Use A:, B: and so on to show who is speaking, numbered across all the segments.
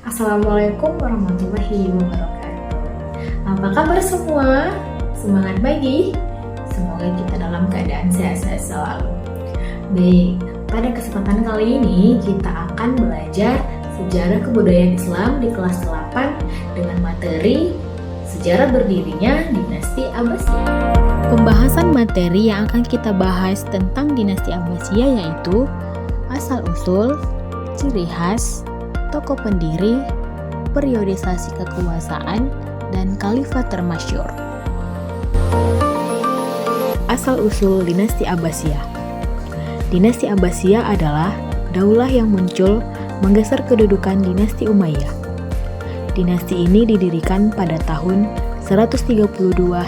A: Assalamualaikum warahmatullahi wabarakatuh. Apa kabar semua? Semangat pagi. Semoga kita dalam keadaan sehat-sehat selalu. Baik, pada kesempatan kali ini kita akan belajar sejarah kebudayaan Islam di kelas 8 dengan materi sejarah berdirinya dinasti Abbasiyah. Pembahasan materi yang akan kita bahas tentang dinasti Abbasiyah yaitu asal-usul, ciri khas, tokoh pendiri, periodisasi kekuasaan, dan khalifah termasyhur. Asal-usul dinasti Abbasiyah. Dinasti Abbasiyah adalah daulah yang muncul menggeser kedudukan dinasti Umayyah. Dinasti ini didirikan pada tahun 132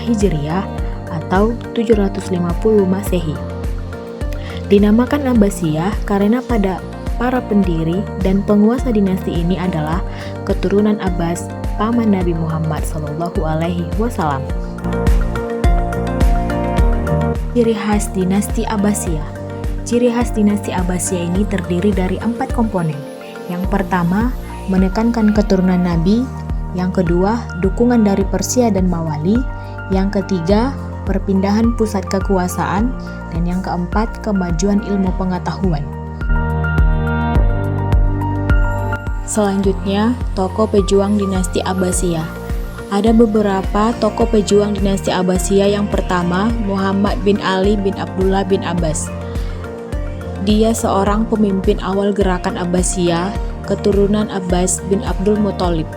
A: Hijriah atau 750 Masehi. Dinamakan Abbasiyah karena para pendiri dan penguasa dinasti ini adalah keturunan Abbas, paman Nabi Muhammad SAW. Ciri khas dinasti Abbasiyah. Ciri khas dinasti Abbasiyah ini terdiri dari 4 komponen. Yang pertama, menekankan keturunan Nabi. Yang kedua, dukungan dari Persia dan Mawali. Yang ketiga, perpindahan pusat kekuasaan. Dan yang keempat, kemajuan ilmu pengetahuan. Selanjutnya, tokoh pejuang dinasti Abbasiyah. Ada beberapa tokoh pejuang dinasti Abbasiyah. Yang pertama, Muhammad bin Ali bin Abdullah bin Abbas. Dia seorang pemimpin awal gerakan Abbasiyah, keturunan Abbas bin Abdul Muthalib,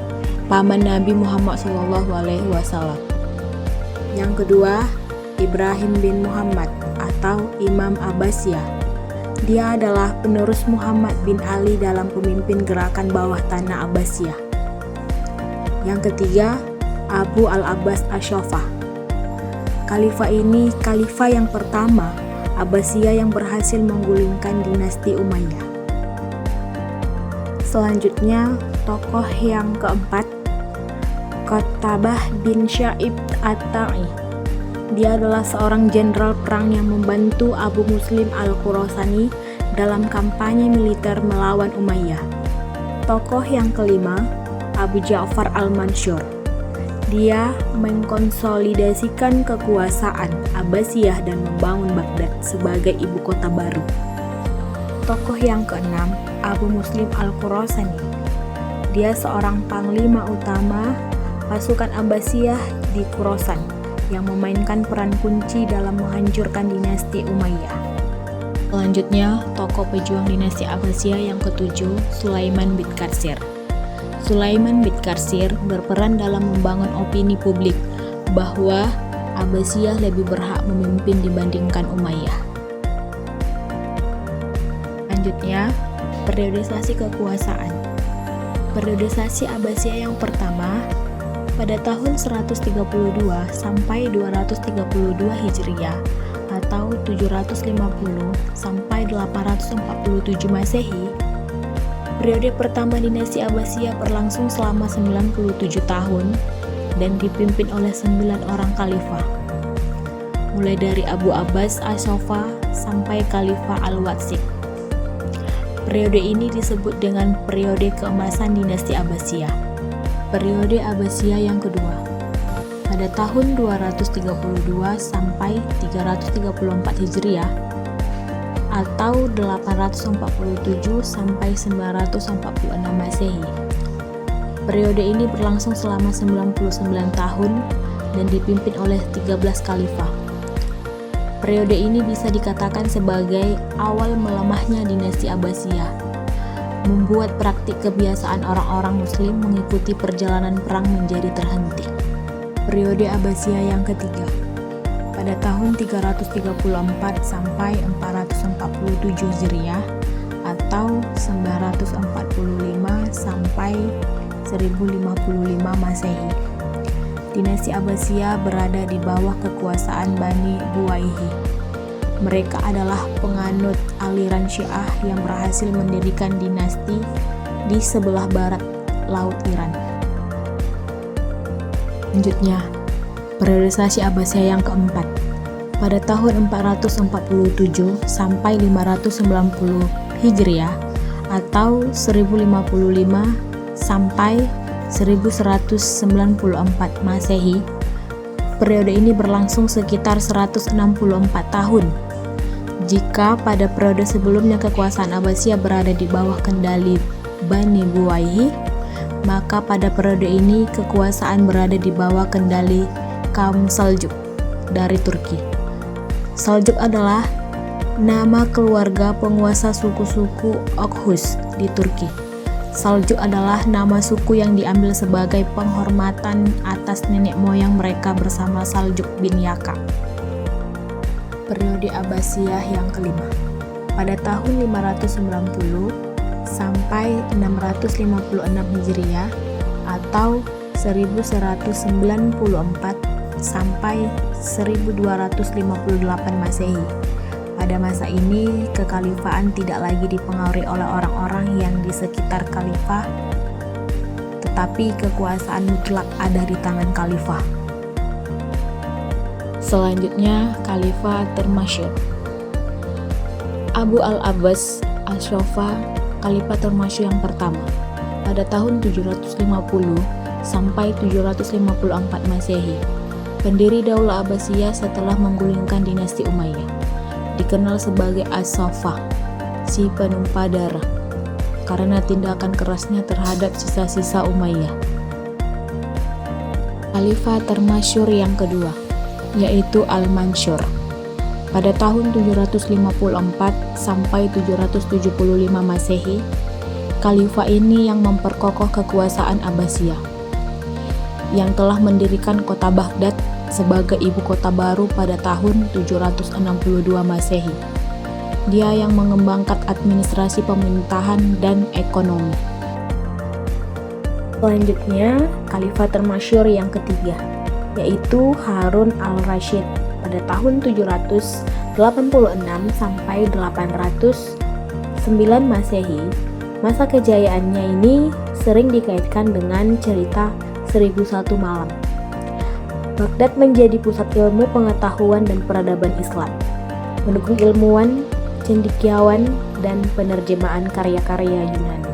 A: paman Nabi Muhammad SAW. Yang kedua, Ibrahim bin Muhammad atau Imam Abbasiyah. Dia adalah penerus Muhammad bin Ali dalam pemimpin gerakan bawah tanah Abbasiyah. Yang ketiga, Abu al-Abbas Ash-Shafah. Khalifah ini khalifah yang pertama Abbasiyah yang berhasil menggulingkan dinasti Umayyah. Selanjutnya, tokoh yang keempat, Qutbah bin Syaib at-Ta'i. Dia adalah seorang jenderal perang yang membantu Abu Muslim al-Khurasani dalam kampanye militer melawan Umayyah. Tokoh yang kelima, Abu Ja'far al-Mansur. Dia mengkonsolidasikan kekuasaan Abbasiyah dan membangun Baghdad sebagai ibu kota baru. Tokoh yang keenam, Abu Muslim al-Khurasani. Dia seorang panglima utama pasukan Abbasiyah di Khorasan yang memainkan peran kunci dalam menghancurkan dinasti Umayyah. Selanjutnya, tokoh pejuang dinasti Abbasiyah yang ketujuh, Sulaiman bin Katsir. Sulaiman bin Katsir berperan dalam membangun opini publik bahwa Abbasiyah lebih berhak memimpin dibandingkan Umayyah. Selanjutnya, periodisasi kekuasaan. Periodisasi Abbasiyah yang pertama pada tahun 132 sampai 232 Hijriah atau 750 sampai 847 Masehi. Periode pertama dinasti Abbasiyah berlangsung selama 97 tahun dan dipimpin oleh 9 orang khalifah. Mulai dari Abu Abbas Ash-Shafah sampai Khalifah Al-Watsiq. Periode ini disebut dengan periode keemasan dinasti Abbasiyah. Periode Abbasiyah yang kedua pada tahun 232 sampai 334 Hijriah atau 847 sampai 946 Masehi. Periode ini berlangsung selama 99 tahun dan dipimpin oleh 13 khalifah. Periode ini bisa dikatakan sebagai awal melemahnya dinasti Abbasiyah, membuat praktik kebiasaan orang-orang Muslim mengikuti perjalanan perang menjadi terhenti. Periode Abbasiyah yang ketiga pada tahun 334 sampai 447 Hijriah atau 945 sampai 1055 Masehi. Dinasti Abbasiyah berada di bawah kekuasaan Bani Buwayhi. Mereka adalah penganut aliran Syiah yang berhasil mendirikan dinasti di sebelah barat Laut Iran. Selanjutnya, periodisasi Abbasiyah yang keempat pada tahun 447 sampai 590 Hijriah atau 1055 sampai 1194 Masehi. Periode ini berlangsung sekitar 164 tahun. Jika pada periode sebelumnya kekuasaan Abbasiyah berada di bawah kendali Bani Buwayhi, maka pada periode ini kekuasaan berada di bawah kendali kaum Saljuk dari Turki. Saljuk adalah nama keluarga penguasa suku-suku Oghuz di Turki. Saljuk adalah nama suku yang diambil sebagai penghormatan atas nenek moyang mereka bersama Saljuk bin Yaka. Periode Abbasiyah yang kelima. Pada tahun 590 sampai 656 Hijriah atau 1194 sampai 1258 Masehi. Pada masa ini, kekhalifahan tidak lagi dipengaruhi oleh orang-orang yang di sekitar khalifah, tetapi kekuasaan mutlak ada di tangan khalifah. Selanjutnya, Khalifah termasyhur. Abu al-Abbas Al-Shofa, Khalifah termasyhur yang pertama, pada tahun 750 sampai 754 Masehi. Pendiri Daulah Abbasiyah setelah menggulingkan dinasti Umayyah. Dikenal sebagai As-Saffah, si penumpah darah, karena tindakan kerasnya terhadap sisa-sisa Umayyah. Khalifah termasyhur yang kedua, yaitu Al-Mansyur. Pada tahun 754 sampai 775 Masehi, Khalifah ini yang memperkokoh kekuasaan Abbasiyah, yang telah mendirikan kota Baghdad sebagai ibu kota baru pada tahun 762 Masehi. Dia yang mengembangkan administrasi pemerintahan dan ekonomi. Selanjutnya, Khalifah termasyhur yang ketiga, yaitu Harun al-Rasyid pada tahun 786 sampai 809 Masehi. Masa kejayaannya ini sering dikaitkan dengan cerita 1001 malam. Baghdad menjadi pusat ilmu, pengetahuan, dan peradaban Islam, mendukung ilmuwan, cendekiawan, dan penerjemahan karya-karya Yunani.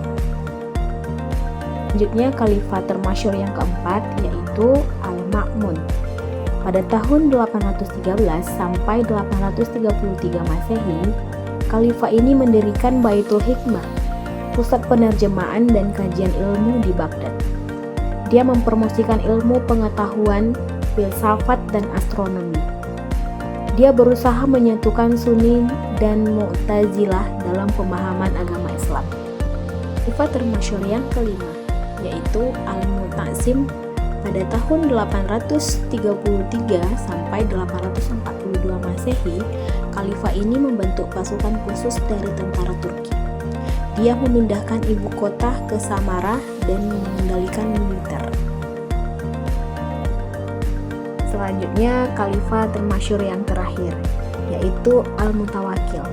A: Selanjutnya, Khalifah termasyhur yang keempat, yaitu Al-Ma'mun. Pada tahun 813 sampai 833 Masehi, Khalifah ini mendirikan Baitul Hikmah, pusat penerjemahan dan kajian ilmu di Baghdad. Dia mempromosikan ilmu pengetahuan, filsafat, dan astronomi. Dia berusaha menyatukan Sunni dan Mu'tazilah dalam pemahaman agama Islam. Khalifah termasyhur yang kelima, yaitu Al-Mu'tasim pada tahun 833 sampai 842 Masehi. Khalifah ini membentuk pasukan khusus dari tentara Turki. Dia memindahkan ibu kota ke Samarra dan mengendalikan militer. Selanjutnya, Khalifah termasyhur yang terakhir, yaitu Al-Mutawakkil.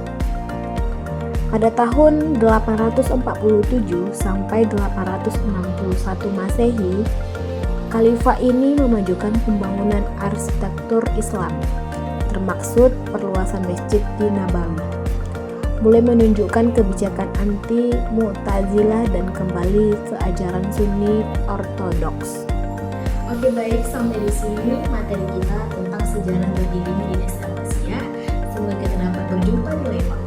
A: Pada tahun 847 sampai 861 Masehi, Khalifah ini memajukan pembangunan arsitektur Islam, termaksud perluasan masjid di Nabawi, mulai menunjukkan kebijakan anti-Mu'tazilah dan kembali ke ajaran Sunni Ortodoks. Oke, baik, sampai di sini materi kita tentang sejarah berdirinya dinasti Abbasiyah. Semoga kita dapat berjumpa di lain waktu.